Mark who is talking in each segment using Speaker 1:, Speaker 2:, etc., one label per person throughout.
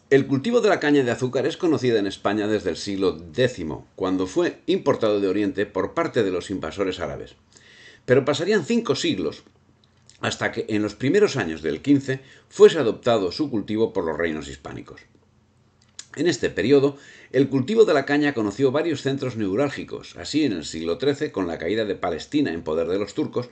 Speaker 1: El cultivo de la caña de azúcar es conocido en España desde el siglo X, cuando fue importado de Oriente por parte de los invasores árabes. Pero pasarían 5 siglos hasta que en los primeros años del XV fuese adoptado su cultivo por los reinos hispánicos. En este periodo, el cultivo de la caña conoció varios centros neurálgicos. Así, en el siglo XIII, con la caída de Palestina en poder de los turcos,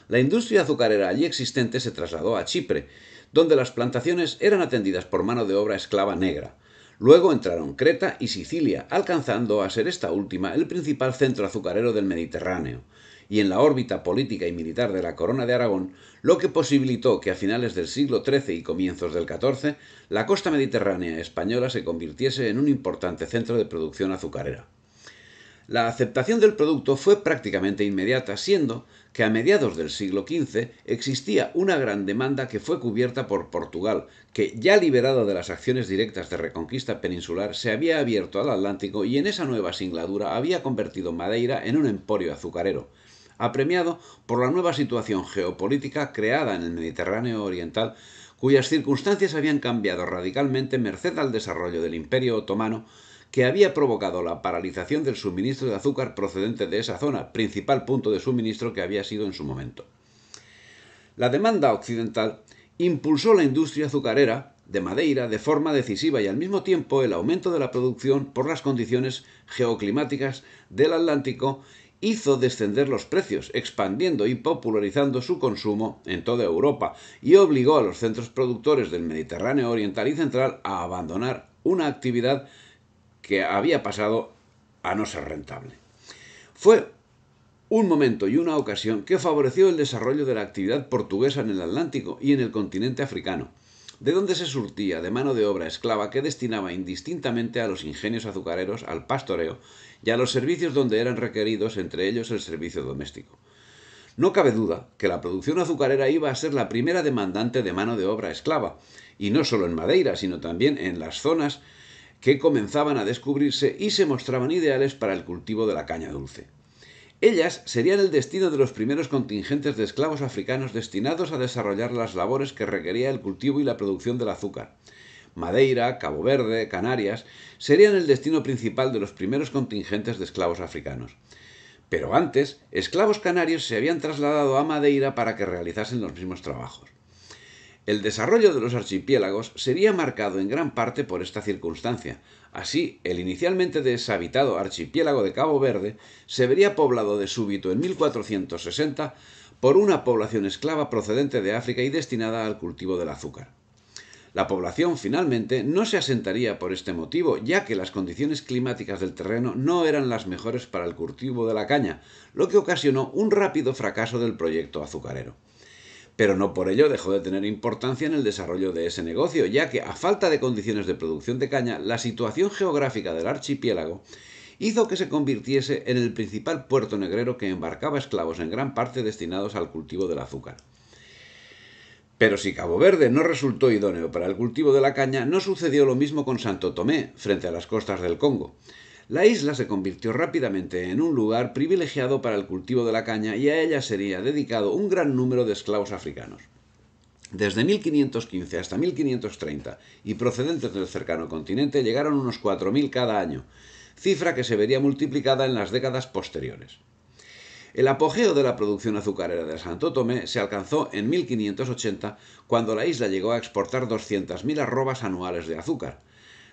Speaker 1: la industria azucarera allí existente se trasladó a Chipre, donde las plantaciones eran atendidas por mano de obra esclava negra. Luego entraron Creta y Sicilia, alcanzando a ser esta última el principal centro azucarero del Mediterráneo, y en la órbita política y militar de la Corona de Aragón, lo que posibilitó que a finales del siglo XIII y comienzos del XIV la costa mediterránea española se convirtiese en un importante centro de producción azucarera. La aceptación del producto fue prácticamente inmediata, siendo que a mediados del siglo XV existía una gran demanda que fue cubierta por Portugal, que, ya liberado de las acciones directas de reconquista peninsular, se había abierto al Atlántico y en esa nueva singladura había convertido Madeira en un emporio azucarero, apremiado por la nueva situación geopolítica creada en el Mediterráneo oriental, cuyas circunstancias habían cambiado radicalmente merced al desarrollo del Imperio Otomano, que había provocado la paralización del suministro de azúcar procedente de esa zona, principal punto de suministro que había sido en su momento. La demanda occidental impulsó la industria azucarera de Madeira de forma decisiva y al mismo tiempo el aumento de la producción por las condiciones geoclimáticas del Atlántico hizo descender los precios, expandiendo y popularizando su consumo en toda Europa y obligó a los centros productores del Mediterráneo oriental y central a abandonar una actividad que había pasado a no ser rentable. Fue un momento y una ocasión que favoreció el desarrollo de la actividad portuguesa en el Atlántico y en el continente africano, de donde se surtía de mano de obra esclava que destinaba indistintamente a los ingenios azucareros, al pastoreo y a los servicios donde eran requeridos, entre ellos el servicio doméstico. No cabe duda que la producción azucarera iba a ser la primera demandante de mano de obra esclava, y no solo en Madeira, sino también en las zonas que comenzaban a descubrirse y se mostraban ideales para el cultivo de la caña dulce. Ellas serían el destino de los primeros contingentes de esclavos africanos destinados a desarrollar las labores que requería el cultivo y la producción del azúcar. Madeira, Cabo Verde, Canarias serían el destino principal de los primeros contingentes de esclavos africanos. Pero antes, esclavos canarios se habían trasladado a Madeira para que realizasen los mismos trabajos. El desarrollo de los archipiélagos sería marcado en gran parte por esta circunstancia. Así, el inicialmente deshabitado archipiélago de Cabo Verde se vería poblado de súbito en 1460 por una población esclava procedente de África y destinada al cultivo del azúcar. La población finalmente no se asentaría por este motivo, ya que las condiciones climáticas del terreno no eran las mejores para el cultivo de la caña, lo que ocasionó un rápido fracaso del proyecto azucarero. Pero no por ello dejó de tener importancia en el desarrollo de ese negocio, ya que, a falta de condiciones de producción de caña, la situación geográfica del archipiélago hizo que se convirtiese en el principal puerto negrero que embarcaba esclavos en gran parte destinados al cultivo del azúcar. Pero si Cabo Verde no resultó idóneo para el cultivo de la caña, no sucedió lo mismo con Santo Tomé, frente a las costas del Congo. La isla se convirtió rápidamente en un lugar privilegiado para el cultivo de la caña y a ella sería dedicado un gran número de esclavos africanos. Desde 1515 hasta 1530 y procedentes del cercano continente llegaron unos 4.000 cada año, cifra que se vería multiplicada en las décadas posteriores. El apogeo de la producción azucarera de Santo Tomé se alcanzó en 1580, cuando la isla llegó a exportar 200.000 arrobas anuales de azúcar.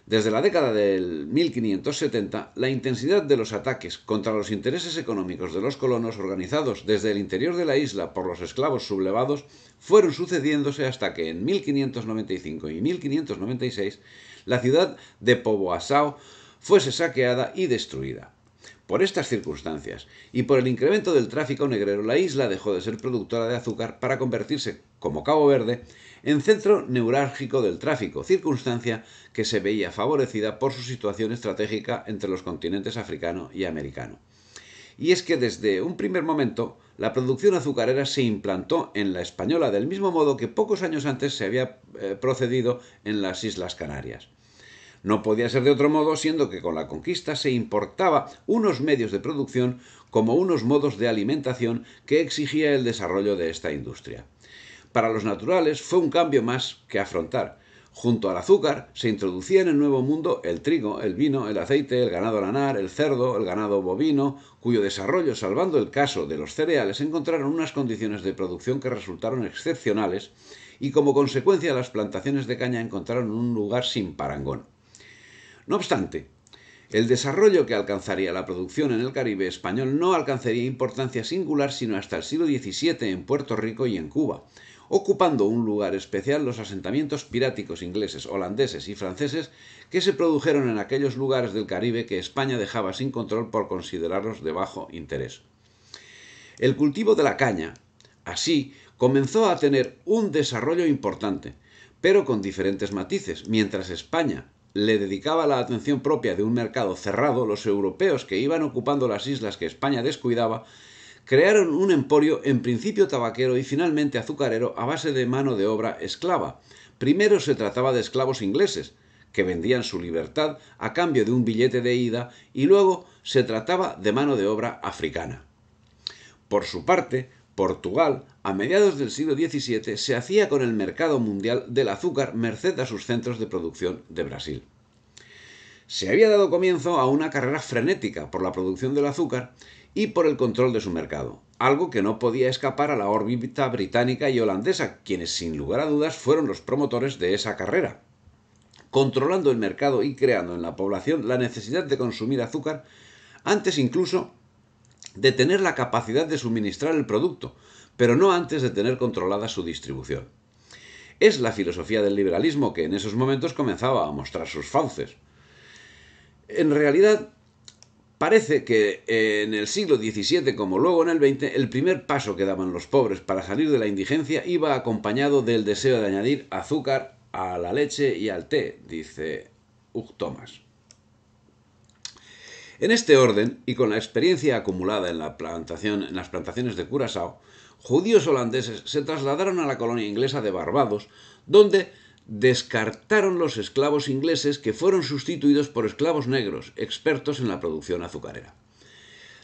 Speaker 1: Desde la década del 1570, la intensidad de los ataques contra los intereses económicos de los colonos organizados desde el interior de la isla por los esclavos sublevados fueron sucediéndose hasta que en 1595 y 1596 la ciudad de Poboasao fuese saqueada y destruida. Por estas circunstancias y por el incremento del tráfico negrero, la isla dejó de ser productora de azúcar para convertirse, como Cabo Verde, en centro neurálgico del tráfico, circunstancia que se veía favorecida por su situación estratégica entre los continentes africano y americano. Y es que desde un primer momento la producción azucarera se implantó en la Española del mismo modo que pocos años antes se había procedido en las Islas Canarias. No podía ser de otro modo, siendo que con la conquista se importaba unos medios de producción como unos modos de alimentación que exigía el desarrollo de esta industria. Para los naturales fue un cambio más que afrontar. Junto al azúcar se introducía en el Nuevo Mundo el trigo, el vino, el aceite, el ganado lanar, el cerdo, el ganado bovino, cuyo desarrollo, salvando el caso de los cereales, encontraron unas condiciones de producción que resultaron excepcionales y como consecuencia las plantaciones de caña encontraron un lugar sin parangón. No obstante, el desarrollo que alcanzaría la producción en el Caribe español no alcanzaría importancia singular sino hasta el siglo XVII en Puerto Rico y en Cuba, ocupando un lugar especial los asentamientos piráticos ingleses, holandeses y franceses que se produjeron en aquellos lugares del Caribe que España dejaba sin control por considerarlos de bajo interés. El cultivo de la caña, así, comenzó a tener un desarrollo importante, pero con diferentes matices. Mientras España le dedicaba la atención propia de un mercado cerrado, los europeos que iban ocupando las islas que España descuidaba crearon un emporio en principio tabaquero y finalmente azucarero a base de mano de obra esclava. Primero se trataba de esclavos ingleses, que vendían su libertad a cambio de un billete de ida, y luego se trataba de mano de obra africana. Por su parte, Portugal, a mediados del siglo XVII, se hacía con el mercado mundial del azúcar merced a sus centros de producción de Brasil. Se había dado comienzo a una carrera frenética por la producción del azúcar y por el control de su mercado, algo que no podía escapar a la órbita británica y holandesa, quienes sin lugar a dudas fueron los promotores de esa carrera, controlando el mercado y creando en la población la necesidad de consumir azúcar antes incluso de tener la capacidad de suministrar el producto, pero no antes de tener controlada su distribución. Es la filosofía del liberalismo que en esos momentos comenzaba a mostrar sus fauces. En realidad, parece que en el siglo XVII, como luego en el XX, el primer paso que daban los pobres para salir de la indigencia iba acompañado del deseo de añadir azúcar a la leche y al té, dice Hugh Thomas. En este orden, y con la experiencia acumulada en las plantaciones de Curazao, judíos holandeses se trasladaron a la colonia inglesa de Barbados, donde descartaron los esclavos ingleses que fueron sustituidos por esclavos negros, expertos en la producción azucarera.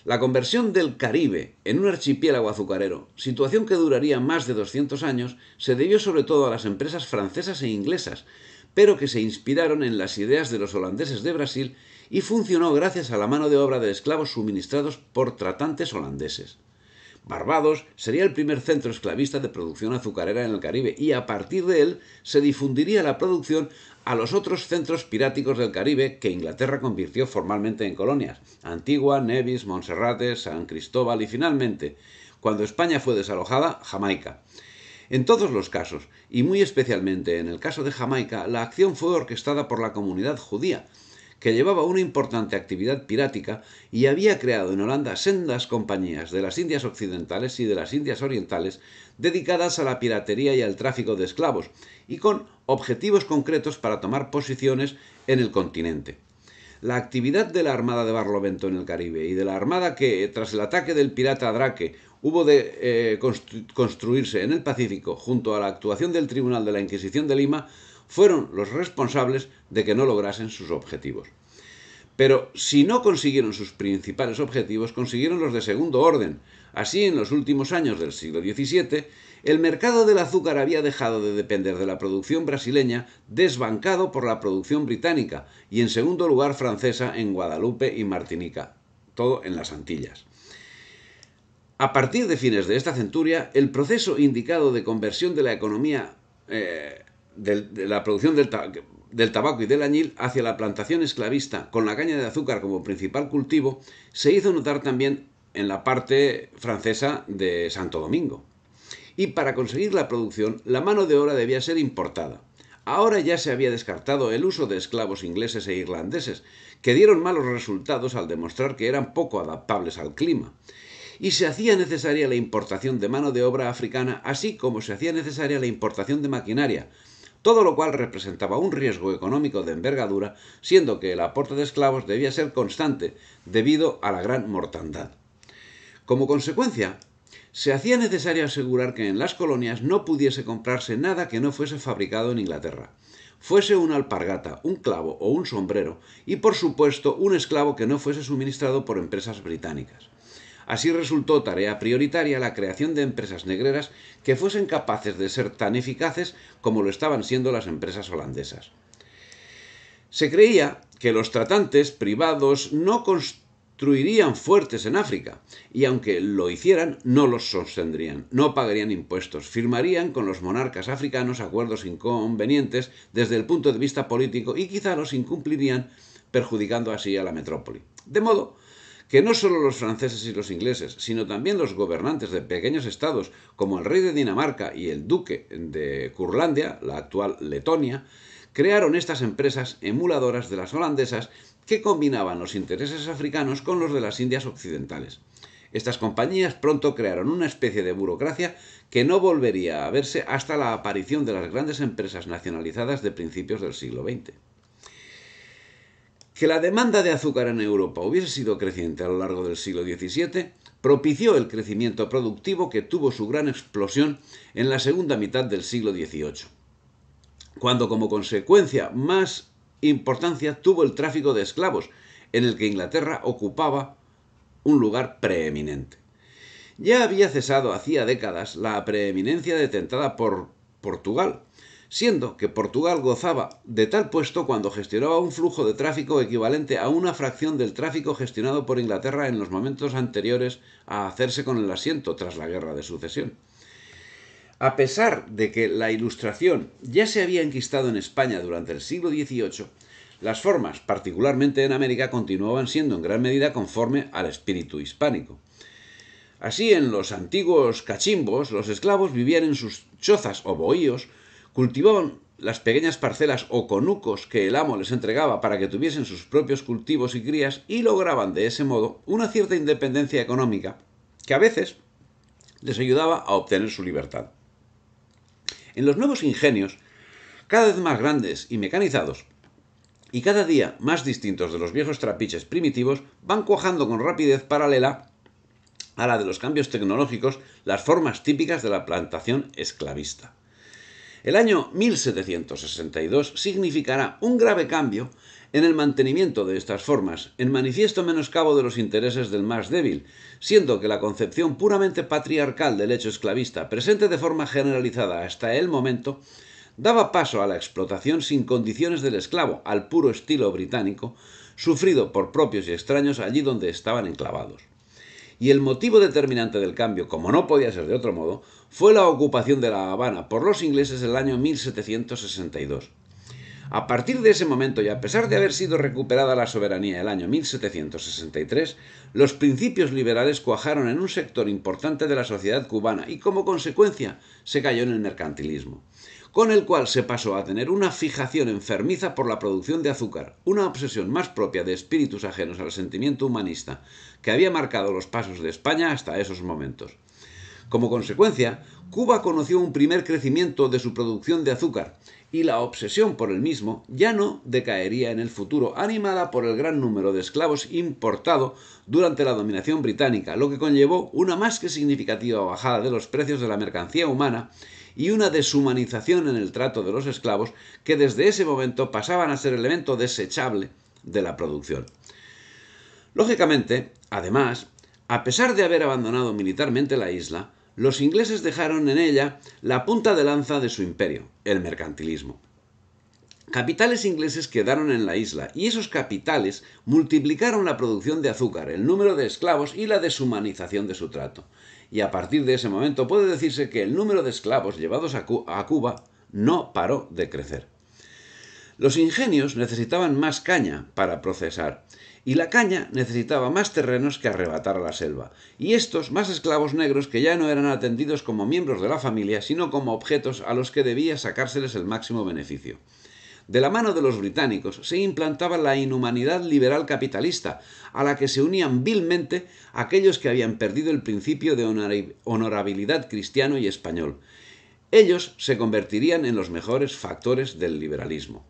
Speaker 1: La conversión del Caribe en un archipiélago azucarero, situación que duraría más de 200 años, se debió sobre todo a las empresas francesas e inglesas, pero que se inspiraron en las ideas de los holandeses de Brasil y funcionó gracias a la mano de obra de esclavos suministrados por tratantes holandeses. Barbados sería el primer centro esclavista de producción azucarera en el Caribe y a partir de él se difundiría la producción a los otros centros piráticos del Caribe que Inglaterra convirtió formalmente en colonias: Antigua, Nevis, Monserrate, San Cristóbal y finalmente, cuando España fue desalojada, Jamaica. En todos los casos, y muy especialmente en el caso de Jamaica, la acción fue orquestada por la comunidad judía, que llevaba una importante actividad pirática y había creado en Holanda sendas compañías de las Indias Occidentales y de las Indias Orientales dedicadas a la piratería y al tráfico de esclavos, y con objetivos concretos para tomar posiciones en el continente. La actividad de la Armada de Barlovento en el Caribe y de la Armada que, tras el ataque del pirata Drake, hubo de construirse en el Pacífico junto a la actuación del Tribunal de la Inquisición de Lima, fueron los responsables de que no lograsen sus objetivos. Pero si no consiguieron sus principales objetivos, consiguieron los de segundo orden. Así, en los últimos años del siglo XVII, el mercado del azúcar había dejado de depender de la producción brasileña, desbancado por la producción británica, y en segundo lugar francesa en Guadalupe y Martinica, todo en las Antillas. A partir de fines de esta centuria, el proceso indicado de conversión de la economía de la producción del tabaco y del añil hacia la plantación esclavista con la caña de azúcar como principal cultivo se hizo notar también en la parte francesa de Santo Domingo. Y para conseguir la producción, la mano de obra debía ser importada. Ahora ya se había descartado el uso de esclavos ingleses e irlandeses, que dieron malos resultados al demostrar que eran poco adaptables al clima. Y se hacía necesaria la importación de mano de obra africana, así como se hacía necesaria la importación de maquinaria, todo lo cual representaba un riesgo económico de envergadura, siendo que el aporte de esclavos debía ser constante debido a la gran mortandad. Como consecuencia, se hacía necesario asegurar que en las colonias no pudiese comprarse nada que no fuese fabricado en Inglaterra, fuese una alpargata, un clavo o un sombrero, y por supuesto un esclavo que no fuese suministrado por empresas británicas. Así resultó tarea prioritaria la creación de empresas negreras que fuesen capaces de ser tan eficaces como lo estaban siendo las empresas holandesas. Se creía que los tratantes privados no construirían fuertes en África, y aunque lo hicieran, no los sostendrían, no pagarían impuestos, firmarían con los monarcas africanos acuerdos inconvenientes desde el punto de vista político y quizá los incumplirían, perjudicando así a la metrópoli. De modo que no solo los franceses y los ingleses, sino también los gobernantes de pequeños estados, como el rey de Dinamarca y el duque de Curlandia, la actual Letonia, crearon estas empresas emuladoras de las holandesas que combinaban los intereses africanos con los de las Indias occidentales. Estas compañías pronto crearon una especie de burocracia que no volvería a verse hasta la aparición de las grandes empresas nacionalizadas de principios del siglo XX. Que la demanda de azúcar en Europa hubiese sido creciente a lo largo del siglo XVII propició el crecimiento productivo que tuvo su gran explosión en la segunda mitad del siglo XVIII, cuando como consecuencia más importancia tuvo el tráfico de esclavos, en el que Inglaterra ocupaba un lugar preeminente. Ya había cesado hacía décadas la preeminencia detentada por Portugal, siendo que Portugal gozaba de tal puesto cuando gestionaba un flujo de tráfico equivalente a una fracción del tráfico gestionado por Inglaterra en los momentos anteriores a hacerse con el asiento tras la Guerra de Sucesión. A pesar de que la Ilustración ya se había enquistado en España durante el siglo XVIII, las formas, particularmente en América, continuaban siendo en gran medida conforme al espíritu hispánico. Así, en los antiguos cachimbos, los esclavos vivían en sus chozas o bohíos, cultivaban las pequeñas parcelas o conucos que el amo les entregaba para que tuviesen sus propios cultivos y crías y lograban de ese modo una cierta independencia económica que a veces les ayudaba a obtener su libertad. En los nuevos ingenios, cada vez más grandes y mecanizados, y cada día más distintos de los viejos trapiches primitivos, van cuajando con rapidez paralela a la de los cambios tecnológicos las formas típicas de la plantación esclavista. El año 1762 significará un grave cambio en el mantenimiento de estas formas, en manifiesto menoscabo de los intereses del más débil, siendo que la concepción puramente patriarcal del hecho esclavista, presente de forma generalizada hasta el momento, daba paso a la explotación sin condiciones del esclavo, al puro estilo británico, sufrido por propios y extraños allí donde estaban enclavados. Y el motivo determinante del cambio, como no podía ser de otro modo, fue la ocupación de La Habana por los ingleses el año 1762. A partir de ese momento, y a pesar de haber sido recuperada la soberanía el año 1763, los principios liberales cuajaron en un sector importante de la sociedad cubana y, como consecuencia, se cayó en el mercantilismo, con el cual se pasó a tener una fijación enfermiza por la producción de azúcar, una obsesión más propia de espíritus ajenos al sentimiento humanista que había marcado los pasos de España hasta esos momentos. Como consecuencia, Cuba conoció un primer crecimiento de su producción de azúcar, y la obsesión por el mismo ya no decaería en el futuro, animada por el gran número de esclavos importado durante la dominación británica, lo que conllevó una más que significativa bajada de los precios de la mercancía humana y una deshumanización en el trato de los esclavos que desde ese momento pasaban a ser elemento desechable de la producción. Lógicamente, además, a pesar de haber abandonado militarmente la isla, los ingleses dejaron en ella la punta de lanza de su imperio, el mercantilismo. Capitales ingleses quedaron en la isla y esos capitales multiplicaron la producción de azúcar, el número de esclavos y la deshumanización de su trato. Y a partir de ese momento puede decirse que el número de esclavos llevados a Cuba no paró de crecer. Los ingenios necesitaban más caña para procesar, y la caña necesitaba más terrenos que arrebatar a la selva, y estos más esclavos negros que ya no eran atendidos como miembros de la familia, sino como objetos a los que debía sacárseles el máximo beneficio. De la mano de los británicos se implantaba la inhumanidad liberal capitalista, a la que se unían vilmente aquellos que habían perdido el principio de honorabilidad cristiano y español. Ellos se convertirían en los mejores factores del liberalismo.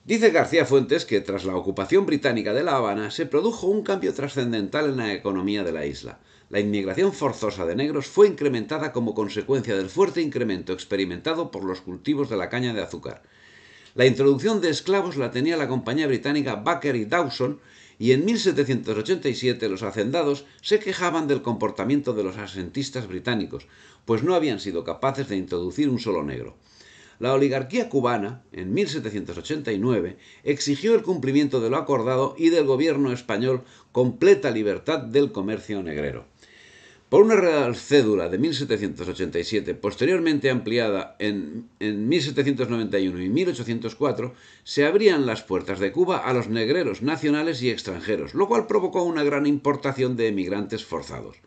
Speaker 1: Dice García Fuentes que tras la ocupación británica de La Habana se produjo un cambio trascendental en la economía de la isla. La inmigración forzosa de negros fue incrementada como consecuencia del fuerte incremento experimentado por los cultivos de la caña de azúcar. La introducción de esclavos la tenía la compañía británica Baker y Dawson y en 1787 los hacendados se quejaban del comportamiento de los asentistas británicos, pues no habían sido capaces de introducir un solo negro. La oligarquía cubana, en 1789, exigió el cumplimiento de lo acordado y del gobierno español completa libertad del comercio negrero. Por una Real Cédula de 1787, posteriormente ampliada en 1791 y 1804, se abrían las puertas de Cuba a los negreros nacionales y extranjeros, lo cual provocó una gran importación de emigrantes forzados.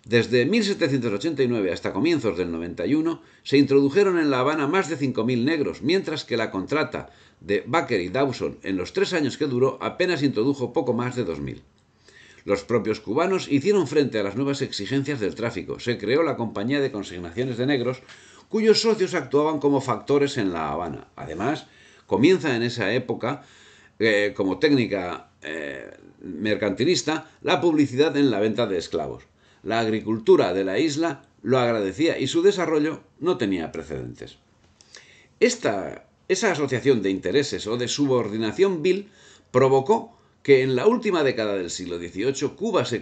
Speaker 1: Desde 1789 hasta comienzos del 91 se introdujeron en La Habana más de 5.000 negros, mientras que la contrata de Baker y Dawson en los 3 años que duró apenas introdujo poco más de 2.000. Los propios cubanos hicieron frente a las nuevas exigencias del tráfico. Se creó la Compañía de Consignaciones de Negros, cuyos socios actuaban como factores en La Habana. Además, comienza en esa época, como técnica mercantilista, la publicidad en la venta de esclavos. La agricultura de la isla lo agradecía y su desarrollo no tenía precedentes. Esa asociación de intereses o de subordinación vil provocó que en la última década del siglo XVIII Cuba se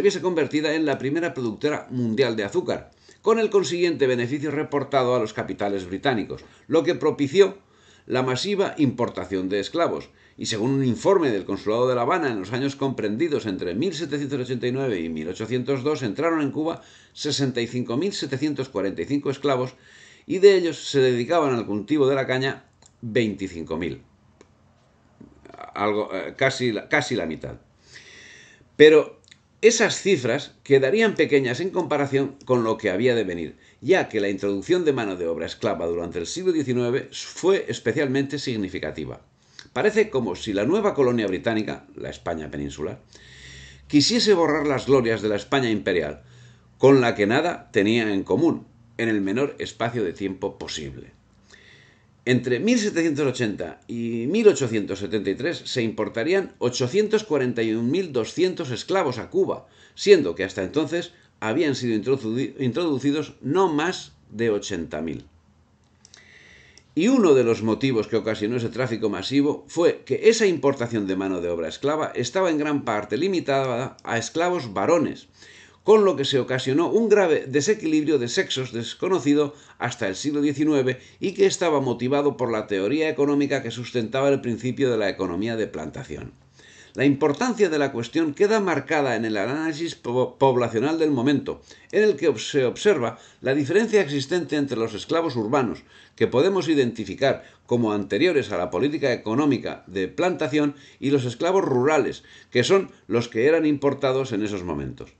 Speaker 1: viese convertida en la primera productora mundial de azúcar, con el consiguiente beneficio reportado a los capitales británicos, lo que propició la masiva importación de esclavos. Y según un informe del Consulado de La Habana, en los años comprendidos entre 1789 y 1802 entraron en Cuba 65.745 esclavos y de ellos se dedicaban al cultivo de la caña 25.000. Casi la mitad. Pero esas cifras quedarían pequeñas en comparación con lo que había de venir, ya que la introducción de mano de obra esclava durante el siglo XIX fue especialmente significativa. Parece como si la nueva colonia británica, la España peninsular, quisiese borrar las glorias de la España imperial, con la que nada tenía en común, en el menor espacio de tiempo posible. Entre 1780 y 1873 se importarían 841.200 esclavos a Cuba, siendo que hasta entonces habían sido introducidos no más de 80.000. Y uno de los motivos que ocasionó ese tráfico masivo fue que esa importación de mano de obra esclava estaba en gran parte limitada a esclavos varones, con lo que se ocasionó un grave desequilibrio de sexos desconocido hasta el siglo XIX y que estaba motivado por la teoría económica que sustentaba el principio de la economía de plantación. La importancia de la cuestión queda marcada en el análisis poblacional del momento, en el que se observa la diferencia existente entre los esclavos urbanos, que podemos identificar como anteriores a la política económica de plantación, y los esclavos rurales, que son los que eran importados en esos momentos.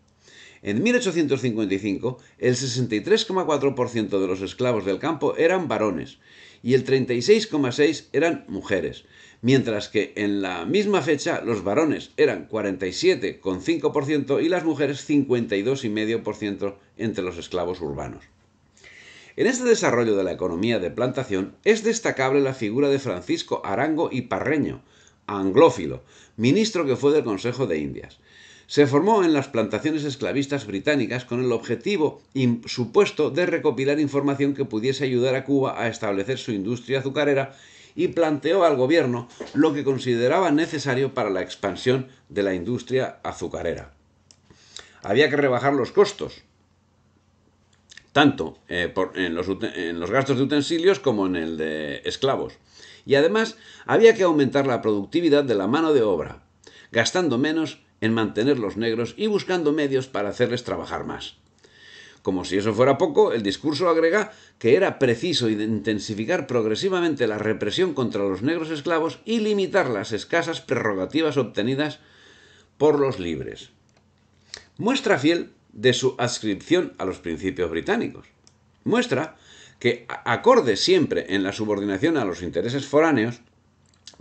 Speaker 1: En 1855, el 63,4% de los esclavos del campo eran varones y el 36,6% eran mujeres, mientras que en la misma fecha los varones eran 47,5% y las mujeres 52,5% entre los esclavos urbanos. En este desarrollo de la economía de plantación es destacable la figura de Francisco Arango y Parreño, anglófilo, ministro que fue del Consejo de Indias. Se formó en las plantaciones esclavistas británicas con el objetivo supuesto de recopilar información que pudiese ayudar a Cuba a establecer su industria azucarera y planteó al gobierno lo que consideraba necesario para la expansión de la industria azucarera. Había que rebajar los costos, tanto en los gastos de utensilios como en el de esclavos. Y además había que aumentar la productividad de la mano de obra, gastando menos en mantener los negros y buscando medios para hacerles trabajar más. Como si eso fuera poco, el discurso agrega que era preciso intensificar progresivamente la represión contra los negros esclavos y limitar las escasas prerrogativas obtenidas por los libres. Muestra fiel de su adscripción a los principios británicos. Muestra que, acorde siempre en la subordinación a los intereses foráneos,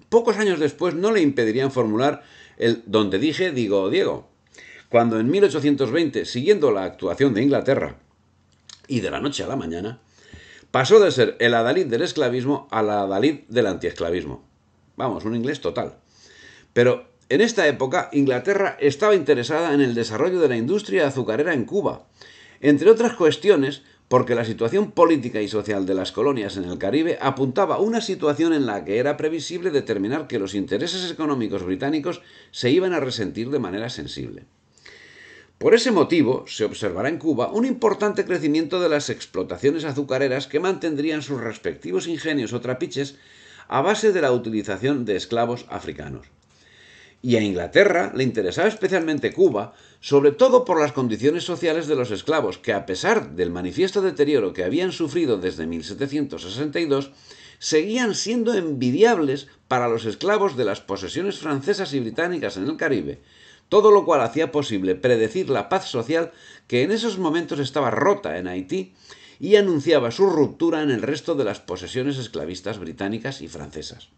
Speaker 1: pocos años después no le impedirían formular el donde dije, digo Diego, cuando en 1820, siguiendo la actuación de Inglaterra, y de la noche a la mañana, pasó de ser el adalid del esclavismo al adalid del antiesclavismo. Vamos, un inglés total. Pero en esta época, Inglaterra estaba interesada en el desarrollo de la industria azucarera en Cuba, entre otras cuestiones porque la situación política y social de las colonias en el Caribe apuntaba a una situación en la que era previsible determinar que los intereses económicos británicos se iban a resentir de manera sensible. Por ese motivo, se observará en Cuba un importante crecimiento de las explotaciones azucareras que mantendrían sus respectivos ingenios o trapiches a base de la utilización de esclavos africanos. Y a Inglaterra le interesaba especialmente Cuba, sobre todo por las condiciones sociales de los esclavos, que a pesar del manifiesto deterioro que habían sufrido desde 1762, seguían siendo envidiables para los esclavos de las posesiones francesas y británicas en el Caribe, todo lo cual hacía posible predecir la paz social que en esos momentos estaba rota en Haití y anunciaba su ruptura en el resto de las posesiones esclavistas británicas y francesas.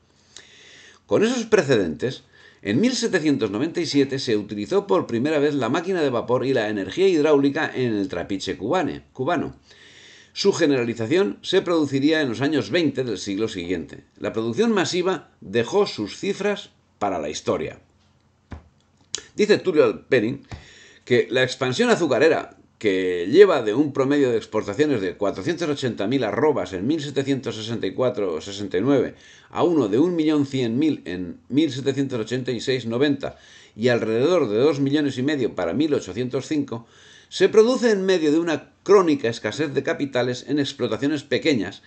Speaker 1: Con esos precedentes, en 1797 se utilizó por primera vez la máquina de vapor y la energía hidráulica en el trapiche cubano. Su generalización se produciría en los años 20 del siglo siguiente. La producción masiva dejó sus cifras para la historia. Dice Tulio Alperin que la expansión azucarera, que lleva de un promedio de exportaciones de 480.000 arrobas en 1764-69 a uno de 1.100.000 en 1786-90 y alrededor de 2,5 millones para 1805, se produce en medio de una crónica escasez de capitales en explotaciones pequeñas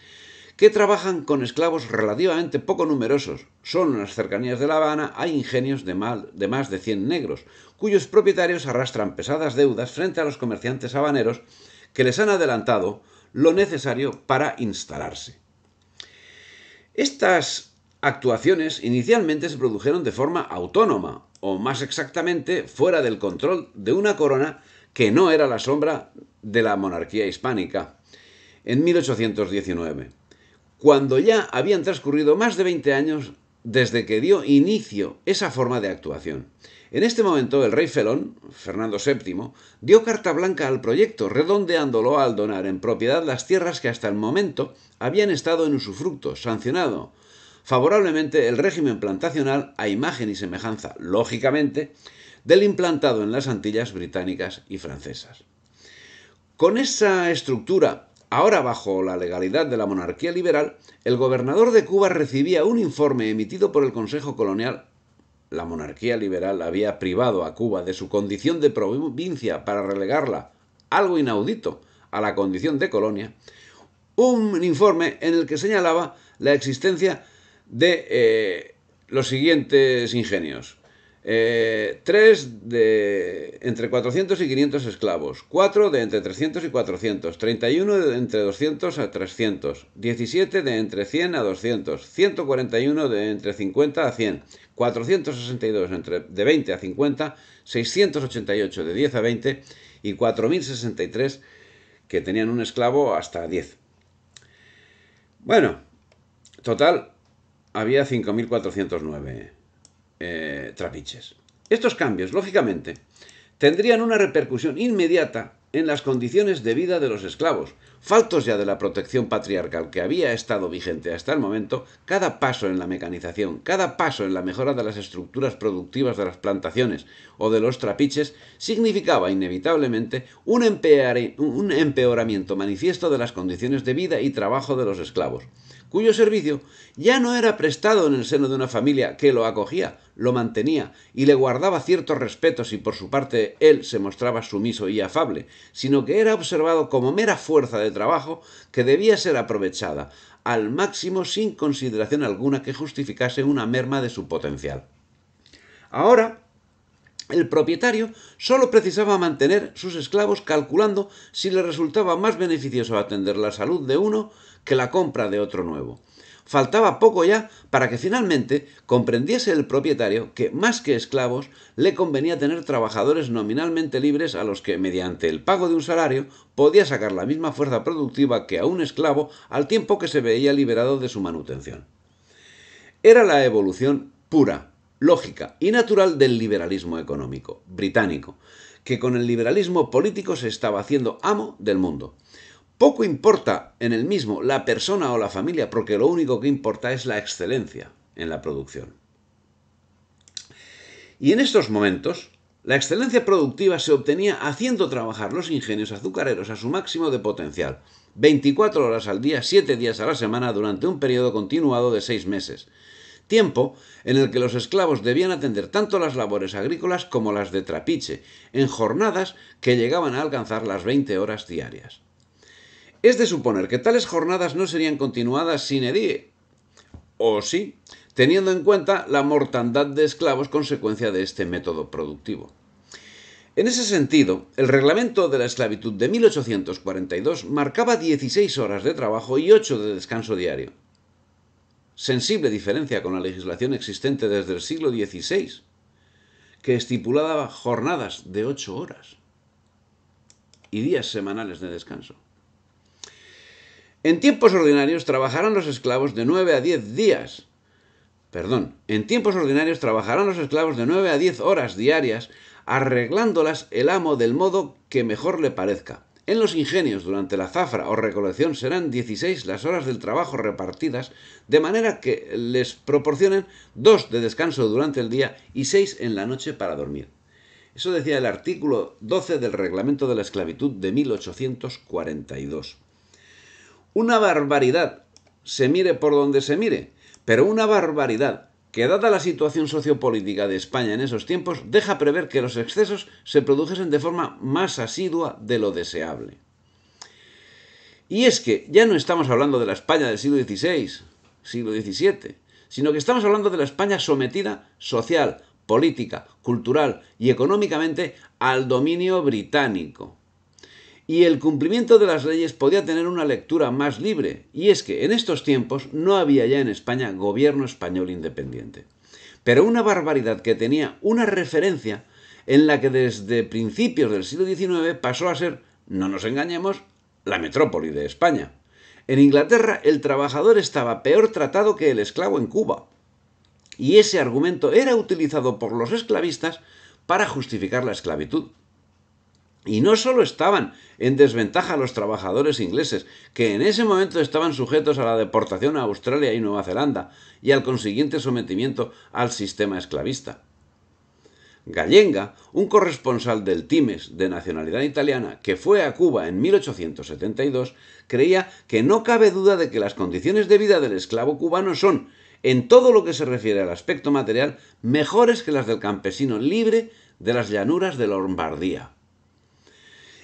Speaker 1: que trabajan con esclavos relativamente poco numerosos. Solo en las cercanías de La Habana hay ingenios de más de 100 negros, cuyos propietarios arrastran pesadas deudas frente a los comerciantes habaneros que les han adelantado lo necesario para instalarse. Estas actuaciones inicialmente se produjeron de forma autónoma, o más exactamente fuera del control de una corona que no era la sombra de la monarquía hispánica, en 1819. Cuando ya habían transcurrido más de 20 años desde que dio inicio esa forma de actuación. En este momento el rey Felón, Fernando VII, dio carta blanca al proyecto, redondeándolo al donar en propiedad las tierras que hasta el momento habían estado en usufructo, sancionado favorablemente el régimen plantacional a imagen y semejanza, lógicamente, del implantado en las Antillas británicas y francesas. Con esa estructura, ahora bajo la legalidad de la monarquía liberal, el gobernador de Cuba recibía un informe emitido por el Consejo Colonial. La monarquía liberal había privado a Cuba de su condición de provincia para relegarla, algo inaudito, a la condición de colonia. Un informe en el que señalaba la existencia de los siguientes ingenios. 3 de entre 400 y 500 esclavos, 4 de entre 300 y 400, 31 de entre 200 a 300, 17 de entre 100 a 200, 141 de entre 50 a 100, 462 de 20 a 50, 688 de 10 a 20 y 4.063 que tenían un esclavo hasta 10. Bueno, total había 5.409 trapiches. Estos cambios, lógicamente, tendrían una repercusión inmediata en las condiciones de vida de los esclavos. Faltos ya de la protección patriarcal que había estado vigente hasta el momento, cada paso en la mecanización, cada paso en la mejora de las estructuras productivas de las plantaciones o de los trapiches significaba inevitablemente un empeoramiento manifiesto de las condiciones de vida y trabajo de los esclavos, cuyo servicio ya no era prestado en el seno de una familia que lo acogía, lo mantenía y le guardaba ciertos respetos y por su parte él se mostraba sumiso y afable, sino que era observado como mera fuerza de trabajo que debía ser aprovechada al máximo sin consideración alguna que justificase una merma de su potencial. Ahora, el propietario solo precisaba mantener sus esclavos calculando si le resultaba más beneficioso atender la salud de uno que la compra de otro nuevo. Faltaba poco ya para que finalmente comprendiese el propietario que, más que esclavos, le convenía tener trabajadores nominalmente libres a los que, mediante el pago de un salario, podía sacar la misma fuerza productiva que a un esclavo al tiempo que se veía liberado de su manutención. Era la evolución pura, lógica y natural del liberalismo económico británico, que con el liberalismo político se estaba haciendo amo del mundo. Poco importa en el mismo la persona o la familia, porque lo único que importa es la excelencia en la producción. Y en estos momentos, La excelencia productiva se obtenía haciendo trabajar los ingenios azucareros a su máximo de potencial, 24 horas al día, 7 días a la semana, durante un periodo continuado de 6 meses. Tiempo en el que los esclavos debían atender tanto las labores agrícolas como las de trapiche, en jornadas que llegaban a alcanzar las 20 horas diarias. Es de suponer que tales jornadas no serían continuadas sine die, o sí, teniendo en cuenta la mortandad de esclavos consecuencia de este método productivo. En ese sentido, el reglamento de la esclavitud de 1842 marcaba 16 horas de trabajo y 8 de descanso diario. Sensible diferencia con la legislación existente desde el siglo XVI, que estipulaba jornadas de 8 horas y días semanales de descanso. En tiempos ordinarios trabajarán los esclavos de 9 a 10 días. En tiempos ordinarios trabajarán los esclavos de 9 a 10 horas diarias, arreglándolas el amo del modo que mejor le parezca. En los ingenios, durante la zafra o recolección, serán 16 las horas del trabajo repartidas, de manera que les proporcionen 2 de descanso durante el día y 6 en la noche para dormir. Eso decía el artículo 12 del Reglamento de la Esclavitud de 1842. Una barbaridad, se mire por donde se mire, pero una barbaridad que, dada la situación sociopolítica de España en esos tiempos, deja prever que los excesos se produjesen de forma más asidua de lo deseable. Y es que ya no estamos hablando de la España del siglo XVI, siglo XVII, sino que estamos hablando de la España sometida social, política, cultural y económicamente al dominio británico. Y el cumplimiento de las leyes podía tener una lectura más libre, y es que en estos tiempos no había ya en España gobierno español independiente. Pero una barbaridad que tenía una referencia en la que desde principios del siglo XIX pasó a ser, no nos engañemos, la metrópoli de España. En Inglaterra el trabajador estaba peor tratado que el esclavo en Cuba, y ese argumento era utilizado por los esclavistas para justificar la esclavitud. Y no solo estaban en desventaja los trabajadores ingleses, que en ese momento estaban sujetos a la deportación a Australia y Nueva Zelanda y al consiguiente sometimiento al sistema esclavista. Gallenga, un corresponsal del Times de nacionalidad italiana que fue a Cuba en 1872, creía que no cabe duda de que las condiciones de vida del esclavo cubano son, en todo lo que se refiere al aspecto material, mejores que las del campesino libre de las llanuras de Lombardía.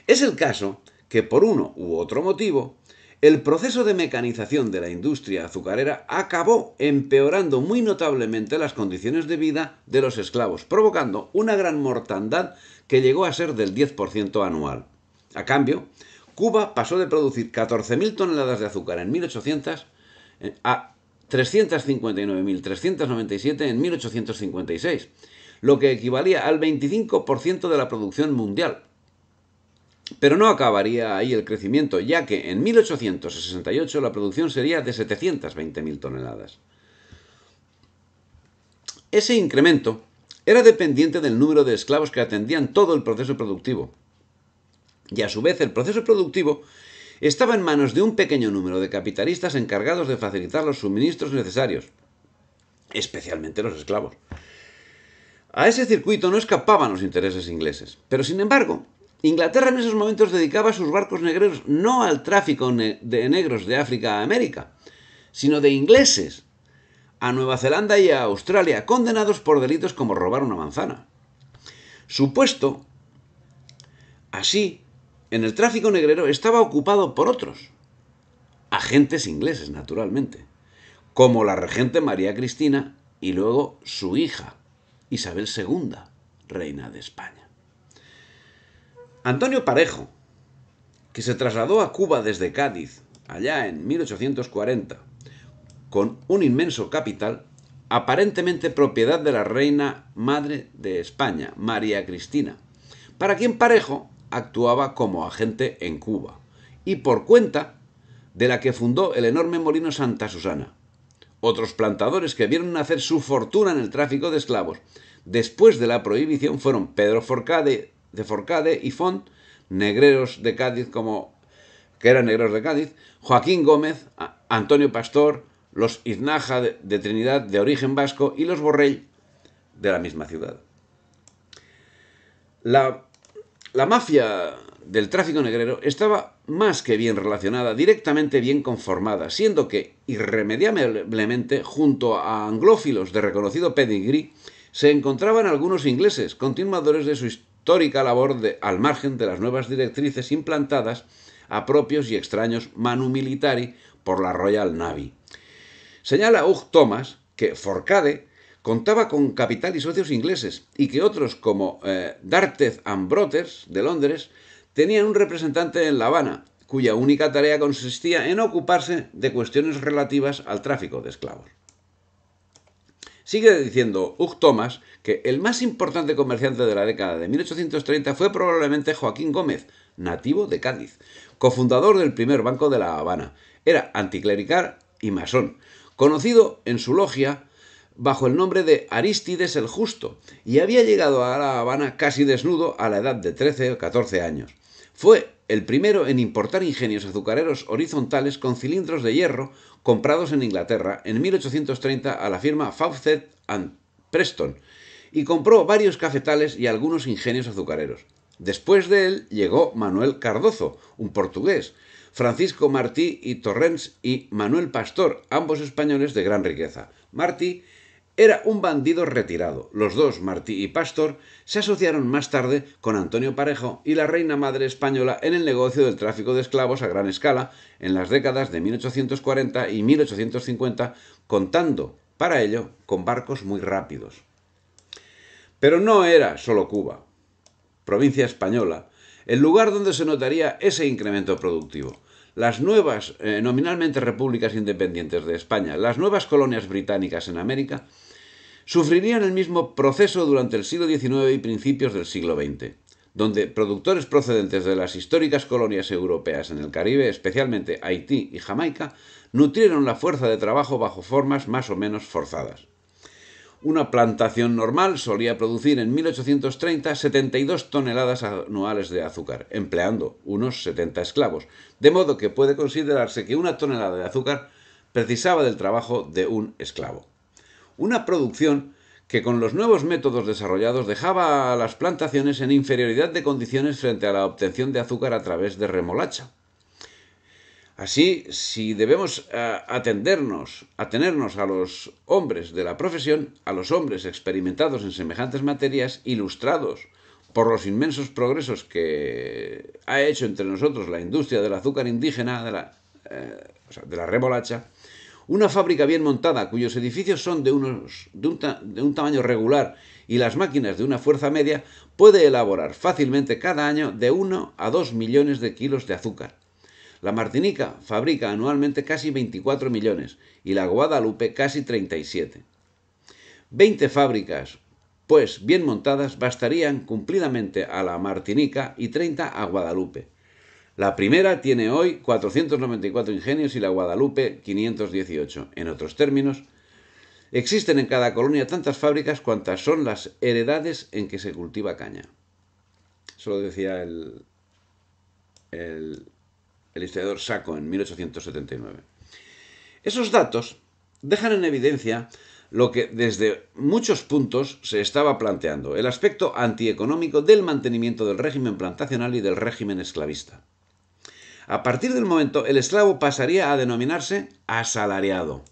Speaker 1: Es el caso que, por uno u otro motivo, el proceso de mecanización de la industria azucarera acabó empeorando muy notablemente las condiciones de vida de los esclavos, provocando una gran mortandad que llegó a ser del 10% anual. A cambio, Cuba pasó de producir 14.000 toneladas de azúcar en 1800 a 359.397 en 1856, lo que equivalía al 25% de la producción mundial. Pero no acabaría ahí el crecimiento, ya que en 1868 la producción sería de 720.000 toneladas. Ese incremento era dependiente del número de esclavos que atendían todo el proceso productivo. Y a su vez el proceso productivo estaba en manos de un pequeño número de capitalistas encargados de facilitar los suministros necesarios, especialmente los esclavos. A ese circuito no escapaban los intereses ingleses, pero sin embargo, Inglaterra en esos momentos dedicaba sus barcos negreros no al tráfico de negros de África a América, sino de ingleses a Nueva Zelanda y a Australia, condenados por delitos como robar una manzana. Su puesto, así, en el tráfico negrero estaba ocupado por otros, agentes ingleses, naturalmente, como la regente María Cristina y luego su hija, Isabel II, reina de España. Antonio Parejo, que se trasladó a Cuba desde Cádiz, allá en 1840, con un inmenso capital, aparentemente propiedad de la reina madre de España, María Cristina, para quien Parejo actuaba como agente en Cuba, y por cuenta de la que fundó el enorme molino Santa Susana. Otros plantadores que vieron nacer su fortuna en el tráfico de esclavos después de la prohibición fueron Pedro de Forcade y Font, negreros de Cádiz que eran negreros de Cádiz, Joaquín Gómez, Antonio Pastor, los Iznaja de Trinidad de origen vasco y los Borrell de la misma ciudad. La, la mafia del tráfico negrero estaba más que bien relacionada, directamente bien conformada, siendo que, irremediablemente, junto a anglófilos de reconocido pedigrí, se encontraban algunos ingleses, continuadores de su histórica labor al margen de las nuevas directrices implantadas a propios y extraños manu militari por la Royal Navy. Señala Hugh Thomas que Forcade contaba con capital y socios ingleses y que otros como Dartez and Brothers de Londres tenían un representante en La Habana, cuya única tarea consistía en ocuparse de cuestiones relativas al tráfico de esclavos. Sigue diciendo Hugh Thomas que el más importante comerciante de la década de 1830 fue probablemente Joaquín Gómez, nativo de Cádiz, cofundador del primer Banco de La Habana. Era anticlerical y masón, conocido en su logia bajo el nombre de Arístides el Justo, y había llegado a La Habana casi desnudo a la edad de 13 o 14 años. Fue el primero en importar ingenios azucareros horizontales con cilindros de hierro comprados en Inglaterra en 1830 a la firma Fawcett and Preston, y compró varios cafetales y algunos ingenios azucareros. Después de él llegó Manuel Cardozo, un portugués, Francisco Martí y Torrens y Manuel Pastor, ambos españoles de gran riqueza. Martí era un bandido retirado. Los dos, Martí y Pastor, se asociaron más tarde con Antonio Parejo y la reina madre española en el negocio del tráfico de esclavos a gran escala en las décadas de 1840 y 1850, contando para ello con barcos muy rápidos. Pero no era solo Cuba, provincia española, el lugar donde se notaría ese incremento productivo. Las nuevas, nominalmente repúblicas independientes de España, las nuevas colonias británicas en América, sufrirían el mismo proceso durante el siglo XIX y principios del siglo XX, donde productores procedentes de las históricas colonias europeas en el Caribe, especialmente Haití y Jamaica, nutrieron la fuerza de trabajo bajo formas más o menos forzadas. Una plantación normal solía producir en 1830 72 toneladas anuales de azúcar, empleando unos 70 esclavos, de modo que puede considerarse que una tonelada de azúcar precisaba del trabajo de un esclavo. Una producción que con los nuevos métodos desarrollados dejaba a las plantaciones en inferioridad de condiciones frente a la obtención de azúcar a través de remolacha. Así, si debemos atenernos a los hombres de la profesión, a los hombres experimentados en semejantes materias, ilustrados por los inmensos progresos que ha hecho entre nosotros la industria del azúcar indígena, de la remolacha, una fábrica bien montada, cuyos edificios son de un tamaño regular y las máquinas de una fuerza media, puede elaborar fácilmente cada año de 1 a 2 millones de kilos de azúcar. La Martinica fabrica anualmente casi 24 millones y la Guadalupe casi 37. 20 fábricas, pues bien montadas, bastarían cumplidamente a la Martinica y 30 a Guadalupe. La primera tiene hoy 494 ingenios y la Guadalupe 518. En otros términos, existen en cada colonia tantas fábricas cuantas son las heredades en que se cultiva caña. Eso lo decía el historiador Sacco en 1879. Esos datos dejan en evidencia lo que desde muchos puntos se estaba planteando, el aspecto antieconómico del mantenimiento del régimen plantacional y del régimen esclavista. A partir del momento, el esclavo pasaría a denominarse asalariado.